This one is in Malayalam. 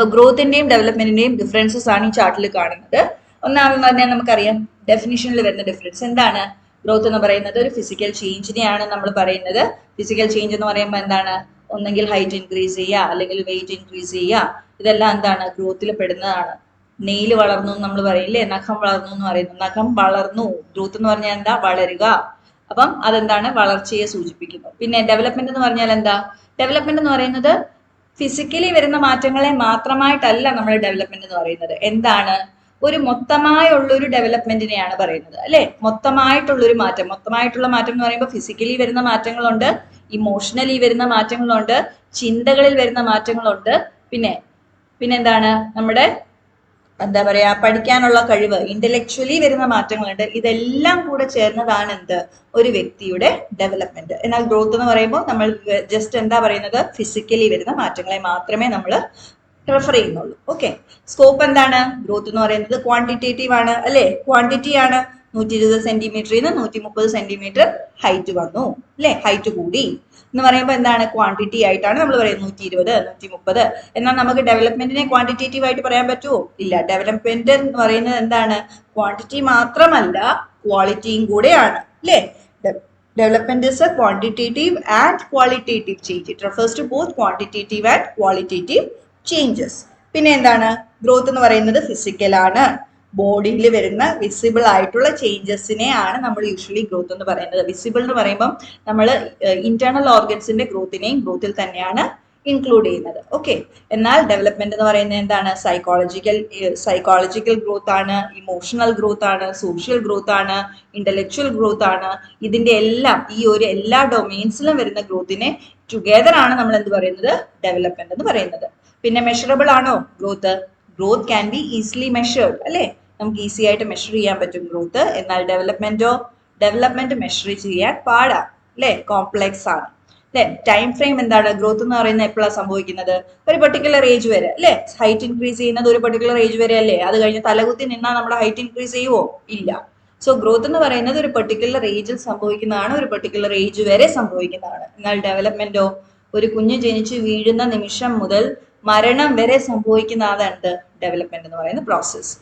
അപ്പൊ ഗ്രോത്തിന്റെയും ഡെവലപ്മെന്റിന്റെയും ഡിഫറൻസസ് ആണ് ഈ ചാർട്ടിൽ കാണുന്നത്. ഒന്നാമെന്ന് പറഞ്ഞാൽ നമുക്കറിയാം ഡെഫിനിഷനിൽ വരുന്ന ഡിഫറൻസ് എന്താണ്. ഗ്രോത്ത് എന്ന് പറയുന്നത് ഒരു ഫിസിക്കൽ ചേഞ്ചിനെയാണ് നമ്മൾ പറയുന്നത്. ഫിസിക്കൽ ചേഞ്ച് എന്ന് പറയുമ്പോൾ എന്താണ്, ഒന്നെങ്കിൽ ഹൈറ്റ് ഇൻക്രീസ് ചെയ്യുക, അല്ലെങ്കിൽ വെയിറ്റ് ഇൻക്രീസ് ചെയ്യുക, ഇതെല്ലാം എന്താണ് ഗ്രോത്തിൽ പെടുന്നതാണ്. നെയില് വളർന്നു എന്ന് നമ്മൾ പറയില്ലേ, നഖം വളർന്നു എന്ന് പറയുന്നു. നഖം വളർന്നു, ഗ്രോത്ത് എന്ന് പറഞ്ഞാൽ എന്താ, വളരുക. അപ്പം അതെന്താണ്, വളർച്ചയെ സൂചിപ്പിക്കുന്നു. പിന്നെ ഡെവലപ്മെന്റ് എന്ന് പറഞ്ഞാൽ എന്താ, ഡെവലപ്മെന്റ് എന്ന് പറയുന്നത് ഫിസിക്കലി വരുന്ന മാറ്റങ്ങളെ മാത്രമായിട്ടല്ല നമ്മൾ ഡെവലപ്മെന്റ് എന്ന് പറയുന്നത്. എന്താണ്, ഒരു മൊത്തമായുള്ളൊരു ഡെവലപ്മെന്റിനെയാണ് പറയുന്നത് അല്ലെ. മൊത്തമായിട്ടുള്ളൊരു മാറ്റം. മൊത്തമായിട്ടുള്ള മാറ്റം എന്ന് പറയുമ്പോൾ ഫിസിക്കലി വരുന്ന മാറ്റങ്ങളുണ്ട്, ഇമോഷണലി വരുന്ന മാറ്റങ്ങളുണ്ട്, ചിന്തകളിൽ വരുന്ന മാറ്റങ്ങളുണ്ട്, പിന്നെന്താണ് നമ്മുടെ എന്താ പറയാ പഠിക്കാനുള്ള കഴിവ്, ഇന്റലക്ച്വലി വരുന്ന മാറ്റങ്ങളുണ്ട്. ഇതെല്ലാം കൂടെ ചേർന്നതാണ് എന്ത്, ഒരു വ്യക്തിയുടെ ഡെവലപ്മെന്റ്. എന്നാൽ ഗ്രോത്ത് എന്ന് പറയുമ്പോൾ നമ്മൾ ജസ്റ്റ് എന്താ പറയുന്നത്, ഫിസിക്കലി വരുന്ന മാറ്റങ്ങളെ മാത്രമേ നമ്മൾ റെഫർ ചെയ്യുന്നുള്ളൂ. ഓക്കെ, സ്കോപ്പ് എന്താണ്, ഗ്രോത്ത് എന്ന് പറയുന്നത് ക്വാണ്ടിറ്റേറ്റീവ് ആണ് അല്ലെ, ക്വാണ്ടിറ്റി ആണ്. 120 സെന്റിമീറ്ററിൽ നിന്ന് 130 സെന്റിമീറ്റർ ഹൈറ്റ് വന്നു അല്ലെ, ഹൈറ്റ് കൂടി എന്ന് പറയുമ്പോൾ എന്താണ്, ക്വാണ്ടിറ്റി ആയിട്ടാണ് നമ്മൾ പറയുന്നത്. 120, 130. എന്നാൽ നമുക്ക് ഡെവലപ്മെന്റിനെ ക്വാണ്ടിറ്റേറ്റീവ് ആയിട്ട് പറയാൻ പറ്റുമോ, ഇല്ല. ഡെവലപ്മെന്റ് എന്ന് പറയുന്നത് എന്താണ്, ക്വാണ്ടിറ്റി മാത്രമല്ല ക്വാളിറ്റിയും കൂടെയാണ് അല്ലെ. Development is a quantitative and qualitative change. It refers to both quantitative and qualitative changes. പിന്നെ എന്താണ്, ഗ്രോത്ത് എന്ന് പറയുന്നത് ഫിസിക്കൽ ആണ്. ബോഡിയിൽ വരുന്ന വിസിബിൾ ആയിട്ടുള്ള ചേഞ്ചസിനെ ആണ് നമ്മൾ യൂഷ്വലി ഗ്രോത്ത് എന്ന് പറയുന്നത്. വിസിബിൾ എന്ന് പറയുമ്പം നമ്മൾ ഇന്റേണൽ ഓർഗൻസിന്റെ ഗ്രോത്തിനെയും ഗ്രോത്തിൽ തന്നെയാണ് ഇൻക്ലൂഡ് ചെയ്യുന്നത്. ഓക്കെ, എന്നാൽ ഡെവലപ്മെന്റ് എന്ന് പറയുന്നത് എന്താണ്, സൈക്കോളജിക്കൽ ഗ്രോത്ത് ആണ്, ഇമോഷണൽ ഗ്രോത്ത് ആണ്, സോഷ്യൽ ഗ്രോത്ത് ആണ്, ഇന്റലക്ച്വൽ ഗ്രോത്ത് ആണ്. ഇതിന്റെ എല്ലാം ഈ ഒരു എല്ലാ ഡൊമെയിൻസിലും വരുന്ന ഗ്രോത്തിനെ ടുഗെദർ ആണ് നമ്മൾ എന്ത് പറയുന്നത്, ഡെവലപ്മെന്റ് എന്ന് പറയുന്നത്. പിന്നെ മെഷറബിൾ ആണോ growth, growth can be easily measured അല്ലെ, നമുക്ക് ഈസി ആയിട്ട് മെഷർ ചെയ്യാൻ പറ്റും ഗ്രോത്ത്. എന്നാൽ ഡെവലപ്മെന്റ് മെഷർ ചെയ്യാൻ പാടാണ് അല്ലെ, കോംപ്ലെക്സ് ആണ് അല്ലെ. ടൈം ഫ്രെയിം എന്താണ്, ഗ്രോത്ത് എന്ന് പറയുന്നത് എപ്പോഴാണ് സംഭവിക്കുന്നത്, ഒരു പെർട്ടിക്കുലർ ഏജ് വരെ അല്ലെ. ഹൈറ്റ് ഇൻക്രീസ് ചെയ്യുന്നത് ഒരു പെർട്ടിക്കുലർ ഏജ് വരെ അല്ലേ, അത് കഴിഞ്ഞ് തലകുത്തി നിന്നാൽ നമ്മുടെ ഹൈറ്റ് ഇൻക്രീസ് ചെയ്യുമോ, ഇല്ല. സോ ഗ്രോത്ത് എന്ന് പറയുന്നത് ഒരു പെർട്ടിക്കുലർ ഏജിൽ സംഭവിക്കുന്നതാണ്, ഒരു പെർട്ടിക്കുലർ ഏജ് വരെ സംഭവിക്കുന്നതാണ്. എന്നാൽ ഡെവലപ്മെന്റോ ഒരു കുഞ്ഞ് ജനിച്ച് വീഴുന്ന നിമിഷം മുതൽ മരണം വരെ സംഭവിക്കുന്നതാണ് ഡെവലപ്മെന്റ് എന്ന് പറയുന്ന പ്രോസസ്സ്.